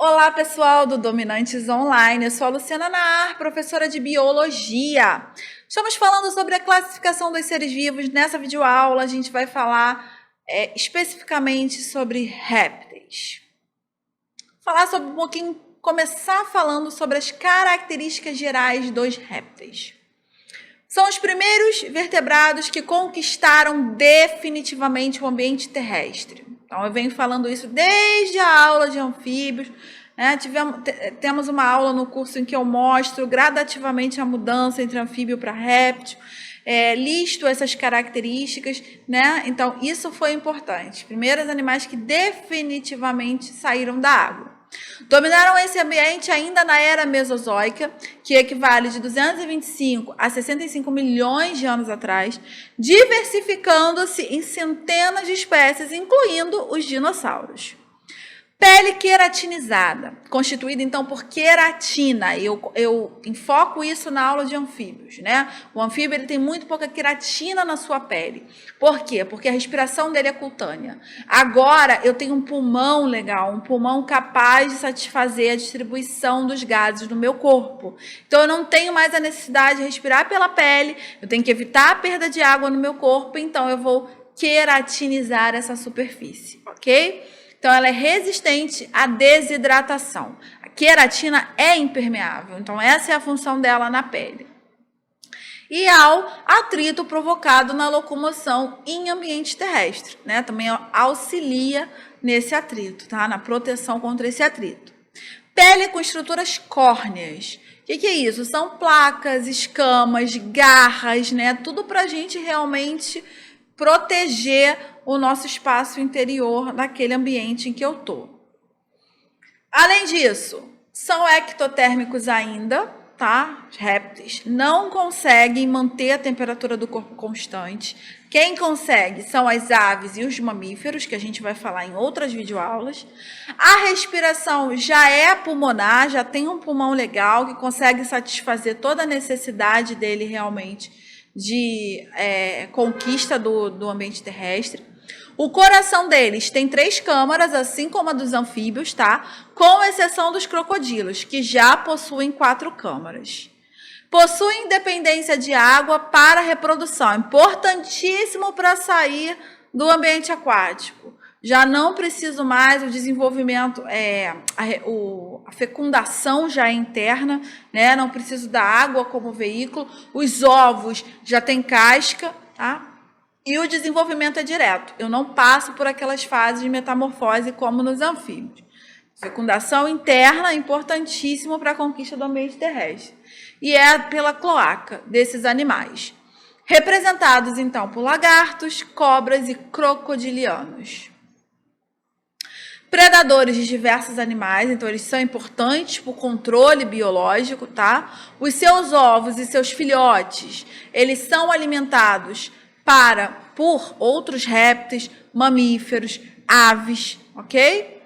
Olá, pessoal do Dominantes Online. Eu sou a Luciana Naar, professora de Biologia. Estamos falando sobre a classificação dos seres vivos. Nessa videoaula, a gente vai falar especificamente sobre répteis. Falar sobre começar falando sobre as características gerais dos répteis. São os primeiros vertebrados que conquistaram definitivamente o ambiente terrestre. Então, eu venho falando isso desde a aula de anfíbios, né? Temos uma aula no curso em que eu mostro gradativamente a mudança entre anfíbio para réptil, listo essas características, né? Então, isso foi importante. Primeiros animais que definitivamente saíram da água. Dominaram esse ambiente ainda na era mesozoica, que equivale de 225 a 65 milhões de anos atrás, diversificando-se em centenas de espécies, incluindo os dinossauros. Pele queratinizada, constituída então por queratina. Eu enfoco isso na aula de anfíbios, né? O anfíbio ele tem muito pouca queratina na sua pele. Por quê? Porque a respiração dele é cutânea. Agora eu tenho um pulmão legal, um pulmão capaz de satisfazer a distribuição dos gases no meu corpo. Então eu não tenho mais a necessidade de respirar pela pele, eu tenho que evitar a perda de água no meu corpo, então eu vou queratinizar essa superfície, ok? Então, ela é resistente à desidratação. A queratina é impermeável, então essa é a função dela na pele. E ao atrito provocado na locomoção em ambiente terrestre, né? Também auxilia nesse atrito, tá? Na proteção contra esse atrito. Pele com estruturas córneas. O que é isso? São placas, escamas, garras, né? Tudo para a gente realmente proteger o nosso espaço interior naquele ambiente em que eu estou. Além disso, são ectotérmicos ainda, tá? Os répteis não conseguem manter a temperatura do corpo constante. Quem consegue são as aves e os mamíferos, que a gente vai falar em outras videoaulas. A respiração já é pulmonar, já tem um pulmão legal que consegue satisfazer toda a necessidade dele realmente de conquista do ambiente terrestre. O coração deles tem 3 câmaras, assim como a dos anfíbios, tá? Com exceção dos crocodilos, que já possuem 4 câmaras. Possuem independência de água para a reprodução, importantíssimo para sair do ambiente aquático. Já não preciso mais o desenvolvimento, a fecundação já é interna, né? Não preciso da água como veículo. Os ovos já têm casca, tá? E o desenvolvimento é direto. Eu não passo por aquelas fases de metamorfose como nos anfíbios. Fecundação interna é importantíssimo para a conquista do ambiente terrestre. E é pela cloaca desses animais. Representados, então, por lagartos, cobras e crocodilianos. Predadores de diversos animais, então eles são importantes para o controle biológico, tá? Os seus ovos e seus filhotes, eles são alimentados por outros répteis, mamíferos, aves, ok?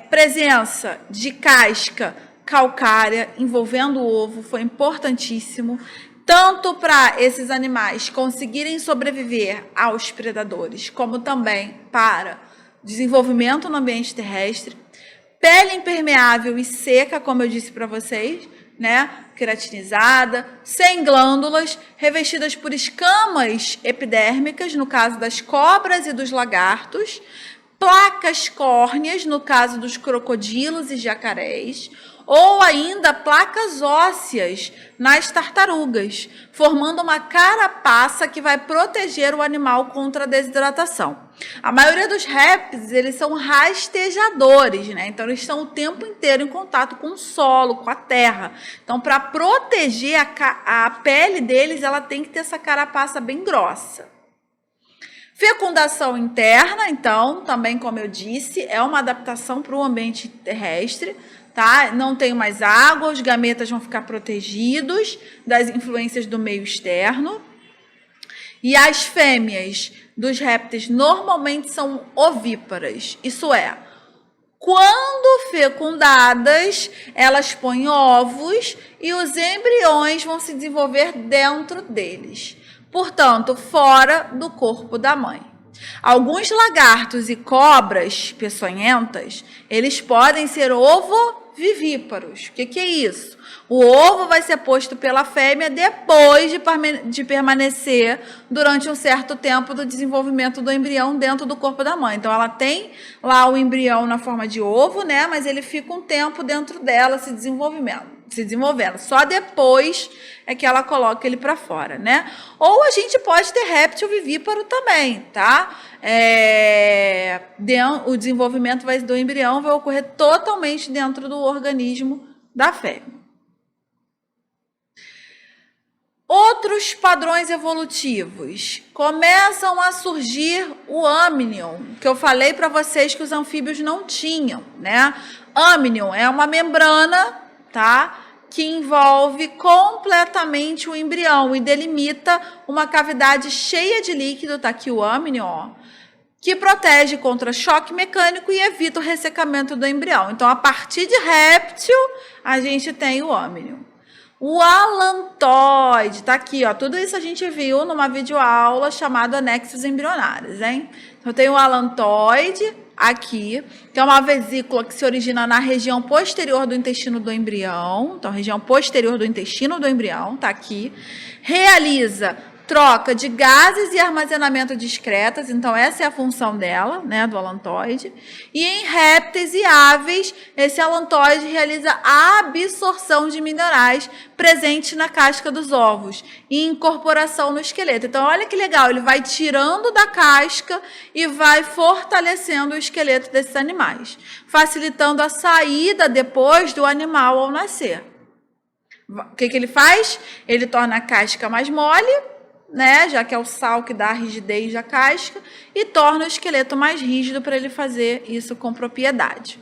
Presença de casca calcária envolvendo o ovo foi importantíssimo, tanto para esses animais conseguirem sobreviver aos predadores, como também para desenvolvimento no ambiente terrestre. Pele impermeável e seca, como eu disse para vocês, né? Queratinizada, sem glândulas, revestidas por escamas epidérmicas, no caso das cobras e dos lagartos, placas córneas, no caso dos crocodilos e jacarés, ou ainda placas ósseas nas tartarugas, formando uma carapaça que vai proteger o animal contra a desidratação. A maioria dos répteis, eles são rastejadores, né? Então, eles estão o tempo inteiro em contato com o solo, com a terra. Então, para proteger a pele deles, ela tem que ter essa carapaça bem grossa. Fecundação interna, então, também como eu disse, é uma adaptação para o ambiente terrestre, tá? Não tem mais água, os gametas vão ficar protegidos das influências do meio externo. E as fêmeas dos répteis normalmente são ovíparas, isso é, quando fecundadas, elas põem ovos e os embriões vão se desenvolver dentro deles, portanto, fora do corpo da mãe. Alguns lagartos e cobras peçonhentas, eles podem ser ovovivíparos. O que é isso? O ovo vai ser posto pela fêmea depois de permanecer durante um certo tempo do desenvolvimento do embrião dentro do corpo da mãe. Então, ela tem lá o embrião na forma de ovo, né? Mas ele fica um tempo dentro dela se desenvolvendo. Só depois é que ela coloca ele para fora, né? Ou a gente pode ter réptil vivíparo também, tá? O desenvolvimento do embrião vai ocorrer totalmente dentro do organismo da fêmea. Outros padrões evolutivos. Começam a surgir o amnion, que eu falei para vocês que os anfíbios não tinham, né? Amnion é uma membrana, tá? Que envolve completamente o embrião e delimita uma cavidade cheia de líquido, tá aqui o amnion, ó, que protege contra choque mecânico e evita o ressecamento do embrião. Então, a partir de réptil, a gente tem o amnion. O alantoide, tá aqui, ó. Tudo isso a gente viu numa videoaula chamada Anexos Embrionários, hein? Então, tem o alantoide aqui, que é uma vesícula que se origina na região posterior do intestino do embrião. Então, região posterior do intestino do embrião, tá aqui. Realiza troca de gases e armazenamento de excretas, então essa é a função dela, né, do alantoide. E em répteis e aves, esse alantoide realiza a absorção de minerais presentes na casca dos ovos e incorporação no esqueleto. Então, olha que legal, ele vai tirando da casca e vai fortalecendo o esqueleto desses animais, facilitando a saída depois do animal ao nascer. O que ele faz? Ele torna a casca mais mole, né, já que é o sal que dá a rigidez à casca, e torna o esqueleto mais rígido para ele fazer isso com propriedade.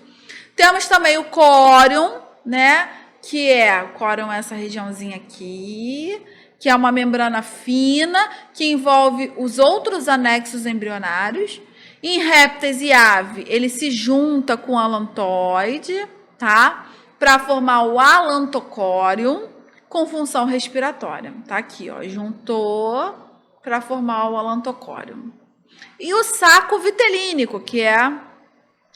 Temos também o córion, né, o córion é essa regiãozinha aqui, que é uma membrana fina que envolve os outros anexos embrionários. Em répteis e ave, ele se junta com o alantoide, tá, para formar o alantocórion, com função respiratória. Tá aqui, ó, juntou para formar o alantocórion. E o saco vitelínico, que é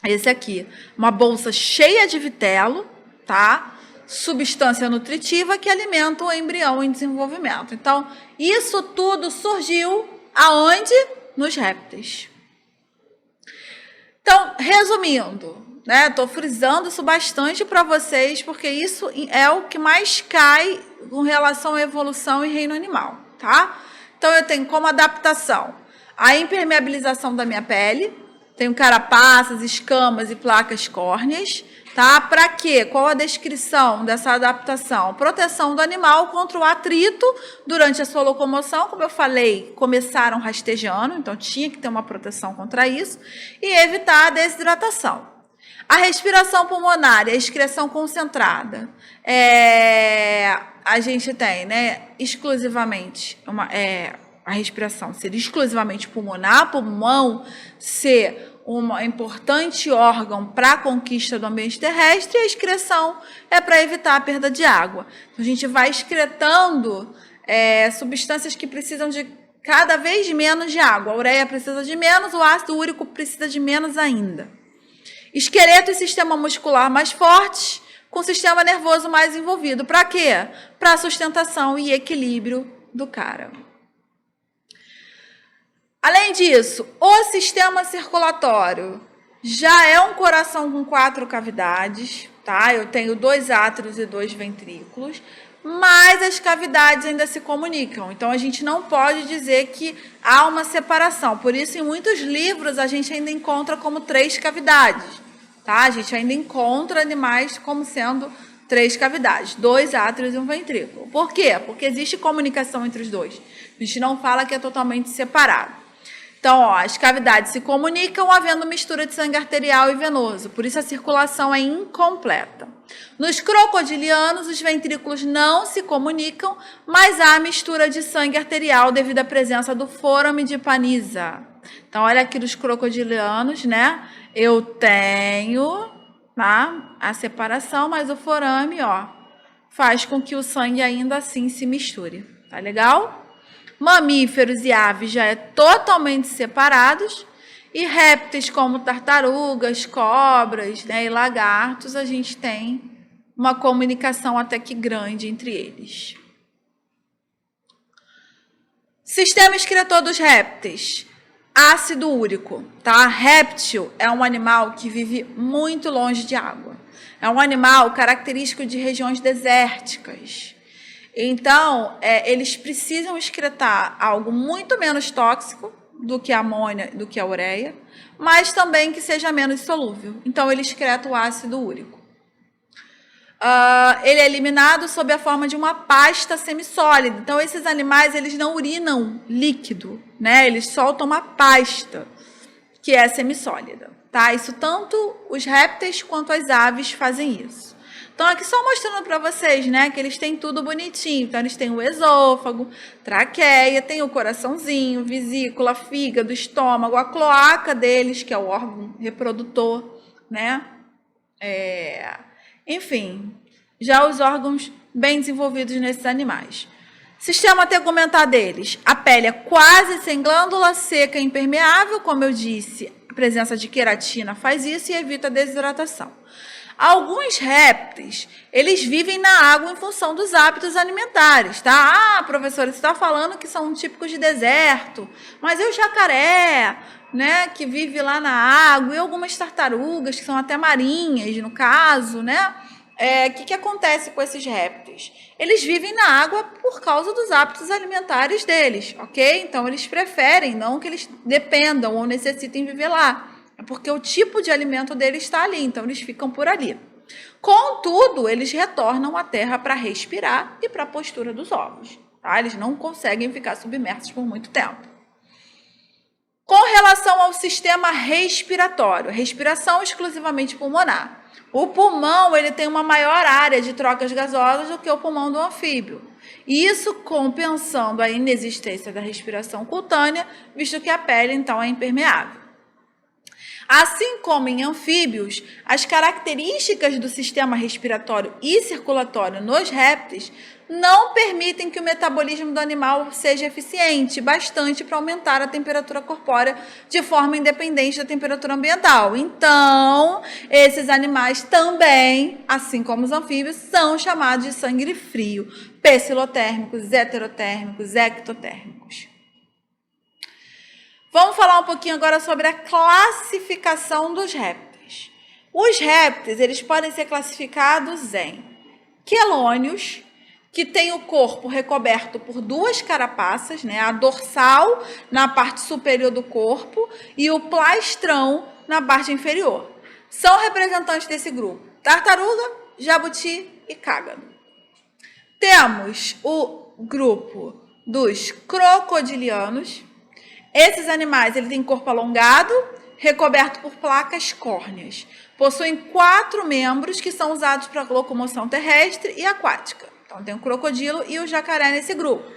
esse aqui, uma bolsa cheia de vitelo, tá? Substância nutritiva que alimenta o embrião em desenvolvimento. Então, isso tudo surgiu aonde? Nos répteis. Então, resumindo, né? Estou frisando isso bastante para vocês, porque isso é o que mais cai com relação à evolução e reino animal, tá? Então, eu tenho como adaptação a impermeabilização da minha pele, tenho carapaças, escamas e placas córneas, tá? Para quê? Qual a descrição dessa adaptação? Proteção do animal contra o atrito durante a sua locomoção, como eu falei, começaram rastejando, então tinha que ter uma proteção contra isso, e evitar a desidratação. A respiração pulmonar e a excreção concentrada, a gente tem, né, exclusivamente, a respiração ser exclusivamente pulmonar, pulmão ser um importante órgão para a conquista do ambiente terrestre, e a excreção é para evitar a perda de água. Então, a gente vai excretando substâncias que precisam de cada vez menos de água. A ureia precisa de menos, o ácido úrico precisa de menos ainda. Esqueleto e sistema muscular mais fortes, com sistema nervoso mais envolvido. Para quê? Para a sustentação e equilíbrio do cara. Além disso, o sistema circulatório já é um coração com 4 cavidades, tá? Eu tenho 2 átrios e 2 ventrículos, mas as cavidades ainda se comunicam. Então, a gente não pode dizer que há uma separação. Por isso, em muitos livros, a gente ainda encontra como 3 cavidades, tá? A gente ainda encontra animais como sendo 3 cavidades, 2 átrios e um ventrículo. Por quê? Porque existe comunicação entre os dois. A gente não fala que é totalmente separado. Então, ó, as cavidades se comunicam havendo mistura de sangue arterial e venoso, por isso a circulação é incompleta. Nos crocodilianos, os ventrículos não se comunicam, mas há mistura de sangue arterial devido à presença do forame de Paniza. Então, olha aqui dos crocodilianos, né? Eu tenho, tá, a separação, mas o forame, ó, faz com que o sangue ainda assim se misture. Tá legal? Mamíferos e aves já é totalmente separados. E répteis como tartarugas, cobras, né, e lagartos, a gente tem uma comunicação até que grande entre eles. Sistema excretor dos répteis. Ácido úrico, tá? Réptil é um animal que vive muito longe de água. É um animal característico de regiões desérticas. Então, eles precisam excretar algo muito menos tóxico do que a amônia, do que a ureia, mas também que seja menos solúvel. Então, ele excreta o ácido úrico. Ele é eliminado sob a forma de uma pasta semissólida. Então, esses animais eles não urinam líquido, né? Eles soltam uma pasta que é semissólida, tá? Isso tanto os répteis quanto as aves fazem isso. Então, aqui só mostrando para vocês, né, que eles têm tudo bonitinho. Então, eles têm o esôfago, traqueia, tem o coraçãozinho, vesícula, fígado, estômago, a cloaca deles, que é o órgão reprodutor, né? Enfim, já os órgãos bem desenvolvidos nesses animais. Sistema tegumentar deles. A pele é quase sem glândula, seca e impermeável. Como eu disse, a presença de queratina faz isso e evita a desidratação. Alguns répteis, eles vivem na água em função dos hábitos alimentares, tá? Ah, professora, você está falando que são típicos de deserto, mas e o jacaré, né, que vive lá na água, e algumas tartarugas, que são até marinhas, no caso, né? O que acontece com esses répteis? Eles vivem na água por causa dos hábitos alimentares deles, ok? Então, eles preferem, não que eles dependam ou necessitem viver lá. É porque o tipo de alimento deles está ali, então eles ficam por ali. Contudo, eles retornam à terra para respirar e para a postura dos ovos. Tá? Eles não conseguem ficar submersos por muito tempo. Com relação ao sistema respiratório, respiração exclusivamente pulmonar. O pulmão ele tem uma maior área de trocas gasosas do que o pulmão do anfíbio. Isso compensando a inexistência da respiração cutânea, visto que a pele, então, é impermeável. Assim como em anfíbios, as características do sistema respiratório e circulatório nos répteis não permitem que o metabolismo do animal seja eficiente bastante para aumentar a temperatura corpórea de forma independente da temperatura ambiental. Então, esses animais também, assim como os anfíbios, são chamados de sangue frio, pecilotérmicos, heterotérmicos, ectotérmicos. Vamos falar um pouquinho agora sobre a classificação dos répteis. Os répteis, eles podem ser classificados em quelônios, que tem o corpo recoberto por duas carapaças, né? A dorsal na parte superior do corpo e o plastrão na parte inferior. São representantes desse grupo: tartaruga, jabuti e cágado. Temos o grupo dos crocodilianos. Esses animais ele têm corpo alongado, recoberto por placas córneas. Possuem 4 membros que são usados para locomoção terrestre e aquática. Então, tem o crocodilo e o jacaré nesse grupo.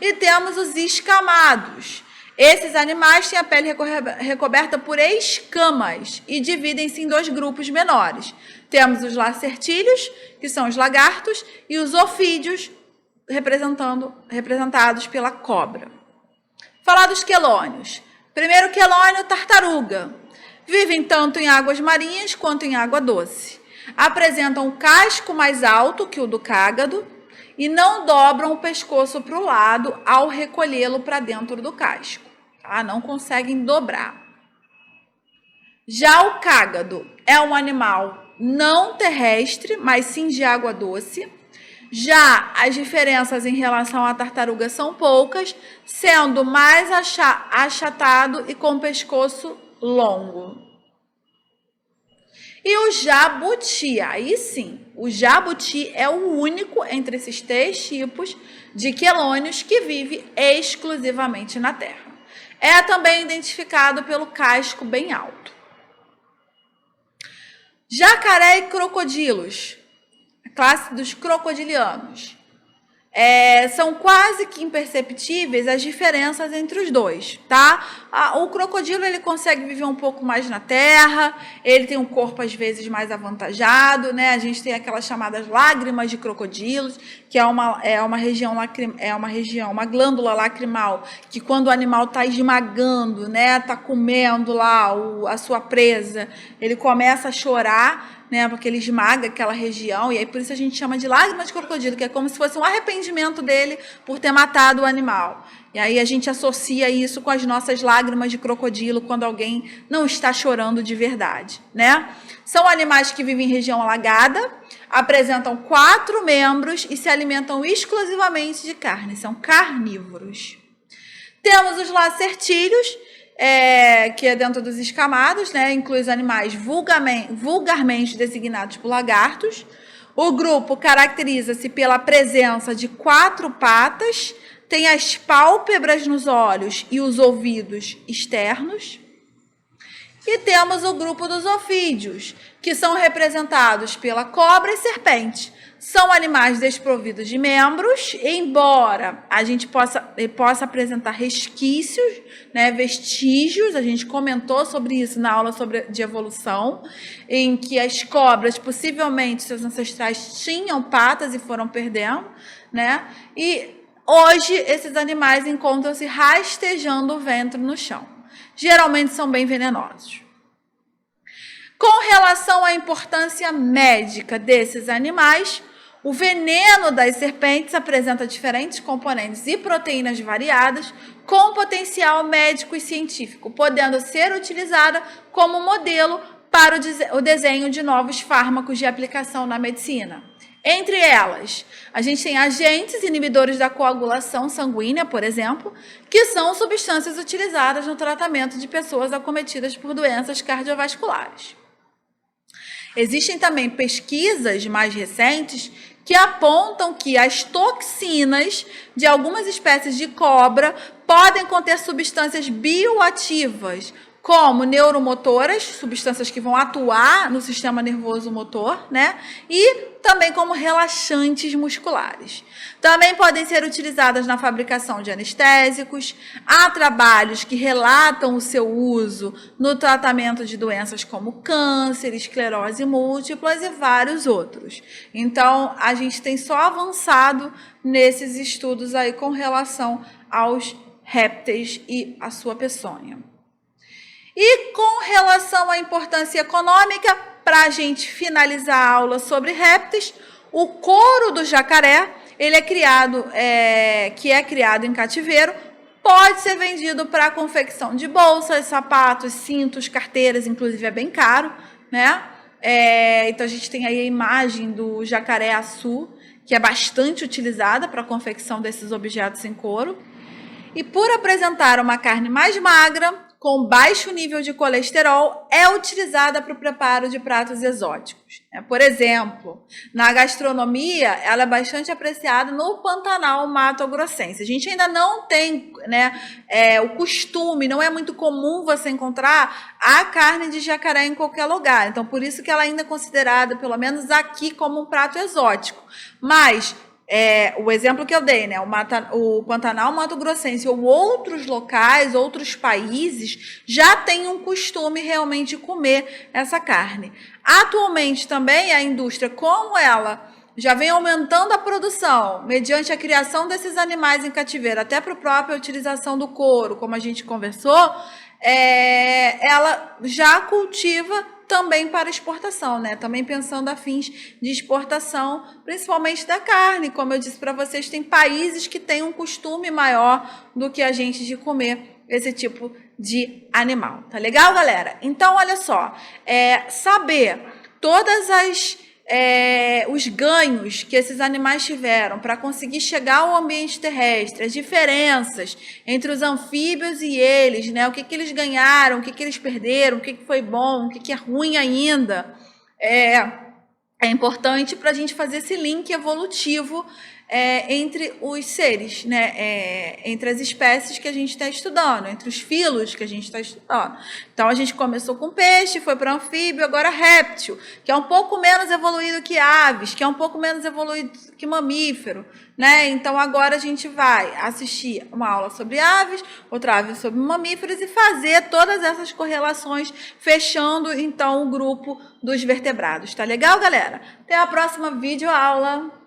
E temos os escamados. Esses animais têm a pele recoberta por escamas e dividem-se em 2 grupos menores. Temos os lacertílios, que são os lagartos, e os ofídeos, representados pela cobra. Falar dos quelônios. Primeiro quelônio, tartaruga. Vivem tanto em águas marinhas quanto em água doce. Apresentam um casco mais alto que o do cágado e não dobram o pescoço para o lado ao recolhê-lo para dentro do casco. Tá? Não conseguem dobrar. Já o cágado é um animal não terrestre, mas sim de água doce. Já as diferenças em relação à tartaruga são poucas, sendo mais achatado e com pescoço longo. E o jabuti, aí sim, o jabuti é o único entre esses 3 tipos de quelônios que vive exclusivamente na terra. É também identificado pelo casco bem alto. Jacaré e crocodilos. Classe dos crocodilianos. São quase que imperceptíveis as diferenças entre os dois, tá? O crocodilo, ele consegue viver um pouco mais na terra, ele tem um corpo às vezes mais avantajado, né? A gente tem aquelas chamadas lágrimas de crocodilos, que é uma região, uma glândula lacrimal, que quando o animal está esmagando, né? Está comendo lá a sua presa, ele começa a chorar, né, porque ele esmaga aquela região, e aí por isso a gente chama de lágrimas de crocodilo, que é como se fosse um arrependimento dele por ter matado o animal. E aí a gente associa isso com as nossas lágrimas de crocodilo quando alguém não está chorando de verdade, né? São animais que vivem em região alagada, apresentam 4 membros e se alimentam exclusivamente de carne, são carnívoros. Temos os lacertídeos, que é dentro dos escamados, né? Inclui os animais vulgarmente designados por lagartos. O grupo caracteriza-se pela presença de 4 patas, tem as pálpebras nos olhos e os ouvidos externos. E temos o grupo dos ofídeos, que são representados pela cobra e serpente. São animais desprovidos de membros, embora a gente possa apresentar resquícios, né, vestígios, a gente comentou sobre isso na aula de evolução, em que as cobras, possivelmente, seus ancestrais tinham patas e foram perdendo, né? E hoje esses animais encontram-se rastejando o ventre no chão. Geralmente são bem venenosos. Com relação à importância médica desses animais, o veneno das serpentes apresenta diferentes componentes e proteínas variadas com potencial médico e científico, podendo ser utilizada como modelo para o desenho de novos fármacos de aplicação na medicina. Entre elas, a gente tem agentes inibidores da coagulação sanguínea, por exemplo, que são substâncias utilizadas no tratamento de pessoas acometidas por doenças cardiovasculares. Existem também pesquisas mais recentes que apontam que as toxinas de algumas espécies de cobra podem conter substâncias bioativas, como neuromotoras, substâncias que vão atuar no sistema nervoso motor, né? E também como relaxantes musculares. Também podem ser utilizadas na fabricação de anestésicos. Há trabalhos que relatam o seu uso no tratamento de doenças como câncer, esclerose múltiplas e vários outros. Então, a gente tem só avançado nesses estudos aí com relação aos répteis e a sua peçonha. E com relação à importância econômica, para a gente finalizar a aula sobre répteis, o couro do jacaré, ele é criado em cativeiro, pode ser vendido para confecção de bolsas, sapatos, cintos, carteiras, inclusive é bem caro, né? Então a gente tem aí a imagem do jacaré-açu, que é bastante utilizada para a confecção desses objetos em couro. E por apresentar uma carne mais magra, com baixo nível de colesterol, é utilizada para o preparo de pratos exóticos. Por exemplo, na gastronomia, ela é bastante apreciada no Pantanal Mato-Grossense. A gente ainda não tem, né, o costume, não é muito comum você encontrar a carne de jacaré em qualquer lugar. Então, por isso que ela ainda é considerada, pelo menos aqui, como um prato exótico. Mas o exemplo que eu dei, né, o Pantanal Mato-Grossense ou outros locais, outros países, já têm um costume realmente de comer essa carne. Atualmente também a indústria, como ela já vem aumentando a produção, mediante a criação desses animais em cativeiro, até para a própria utilização do couro, como a gente conversou, ela já cultiva também para exportação, né? Também pensando a fins de exportação, principalmente da carne. Como eu disse para vocês, tem países que têm um costume maior do que a gente de comer esse tipo de animal. Tá legal, galera? Então, olha só, saber todas os ganhos que esses animais tiveram para conseguir chegar ao ambiente terrestre, as diferenças entre os anfíbios e eles, né? O que eles ganharam, o que eles perderam, o que foi bom, o que é ruim ainda, é importante para a gente fazer esse link evolutivo entre os seres, né? Entre as espécies que a gente está estudando, entre os filos que a gente está estudando. Então, a gente começou com peixe, foi para anfíbio, agora réptil, que é um pouco menos evoluído que aves, que é um pouco menos evoluído que mamífero, né? Então, agora a gente vai assistir uma aula sobre aves, outra ave sobre mamíferos e fazer todas essas correlações, fechando, então, o grupo dos vertebrados. Tá legal, galera? Até a próxima videoaula!